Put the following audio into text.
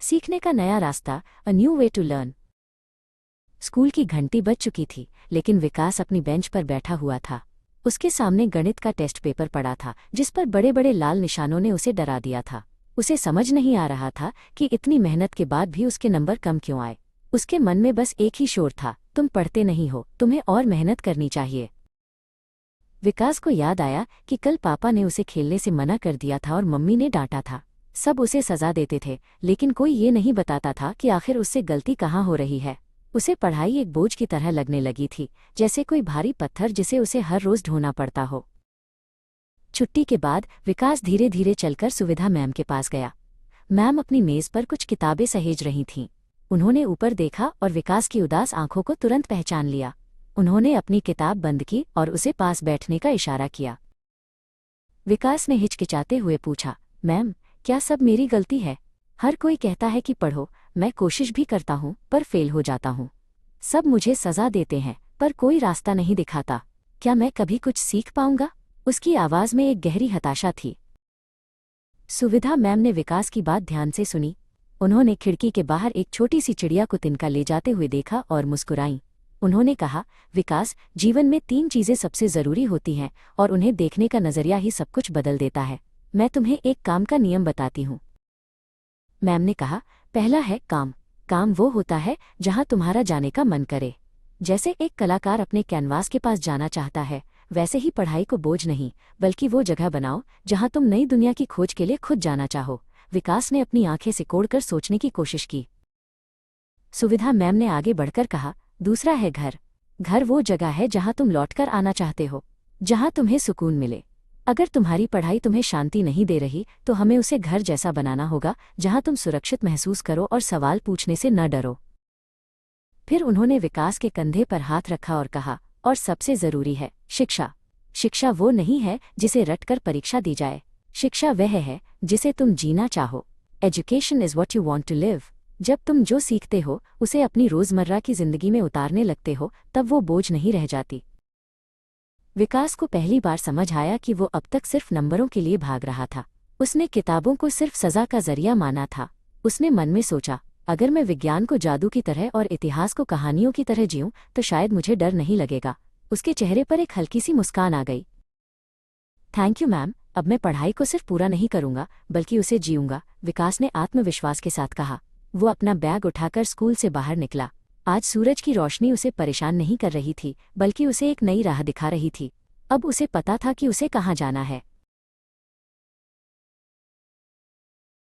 सीखने का नया रास्ता, a new way to learn. School की घंटी बज चुकी थी, लेकिन विकास अपनी बेंच पर बैठा हुआ था। उसके सामने गणित का टेस्ट पेपर पड़ा था, जिस पर बड़े बड़े लाल निशानों ने उसे डरा दिया था। उसे समझ नहीं आ रहा था कि इतनी मेहनत के बाद भी उसके नंबर कम क्यों आए। उसके मन में बस एक ही शोर था, तुम पढ़ते नहीं हो, तुम्हें और मेहनत करनी चाहिए। विकास को याद आया कि कल पापा ने उसे खेलने से मना कर दिया था और मम्मी ने डांटा था। सब उसे सजा देते थे, लेकिन कोई ये नहीं बताता था कि आखिर उससे गलती कहाँ हो रही है। उसे पढ़ाई एक बोझ की तरह लगने लगी थी, जैसे कोई भारी पत्थर जिसे उसे हर रोज ढोना पड़ता हो। छुट्टी के बाद विकास धीरे धीरे चलकर सुविधा मैम के पास गया। मैम अपनी मेज पर कुछ किताबें सहेज रही थीं। उन्होंने ऊपर देखा और विकास की उदास आंखों को तुरंत पहचान लिया। उन्होंने अपनी किताब बंद की और उसे पास बैठने का इशारा किया। विकास ने हिचकिचाते हुए पूछा, मैम, क्या सब मेरी गलती है? हर कोई कहता है कि पढ़ो, मैं कोशिश भी करता हूँ पर फेल हो जाता हूँ। सब मुझे सजा देते हैं पर कोई रास्ता नहीं दिखाता। क्या मैं कभी कुछ सीख पाऊंगा? उसकी आवाज में एक गहरी हताशा थी। सुविधा मैम ने विकास की बात ध्यान से सुनी। उन्होंने खिड़की के बाहर एक छोटी सी चिड़िया को तिनका ले जाते हुए देखा और मुस्कुराईं। उन्होंने कहा, विकास, जीवन में 3 चीजें सबसे जरूरी होती हैं और उन्हें देखने का नजरिया ही सब कुछ बदल देता है। मैं तुम्हें एक काम का नियम बताती हूँ। मैम ने कहा, पहला है काम। काम वो होता है जहाँ तुम्हारा जाने का मन करे। जैसे एक कलाकार अपने कैनवास के पास जाना चाहता है, वैसे ही पढ़ाई को बोझ नहीं, बल्कि वो जगह बनाओ जहाँ तुम नई दुनिया की खोज के लिए खुद जाना चाहो। विकास ने अपनी आंखें सिकोड़कर सोचने की कोशिश की। सुविधा मैम ने आगे बढ़कर कहा, दूसरा है घर। घर वो जगह है जहाँ तुम लौटकर आना चाहते हो, जहाँ तुम्हें सुकून मिले। अगर तुम्हारी पढ़ाई तुम्हें शांति नहीं दे रही तो हमें उसे घर जैसा बनाना होगा, जहाँ तुम सुरक्षित महसूस करो और सवाल पूछने से न डरो। फिर उन्होंने विकास के कंधे पर हाथ रखा और कहा, और सबसे जरूरी है शिक्षा। शिक्षा वो नहीं है जिसे रटकर परीक्षा दी जाए। शिक्षा वह है जिसे तुम जीना चाहो। Education is what you want to live. जब तुम जो सीखते हो उसे अपनी रोजमर्रा की जिंदगी में उतारने लगते हो, तब वो बोझ नहीं रह जाती। विकास को पहली बार समझ आया कि वो अब तक सिर्फ नंबरों के लिए भाग रहा था। उसने किताबों को सिर्फ सजा का जरिया माना था। उसने मन में सोचा, अगर मैं विज्ञान को जादू की तरह और इतिहास को कहानियों की तरह जीऊं तो शायद मुझे डर नहीं लगेगा। उसके चेहरे पर एक हल्की सी मुस्कान आ गई। थैंक यू मैम, अब मैं पढ़ाई को सिर्फ पूरा नहीं करूंगा बल्कि उसे जीऊंगा, विकास ने आत्मविश्वास के साथ कहा। वो अपना बैग उठाकर स्कूल से बाहर निकला। आज सूरज की रोशनी उसे परेशान नहीं कर रही थी, बल्कि उसे एक नई राह दिखा रही थी। अब उसे पता था कि उसे कहाँ जाना है।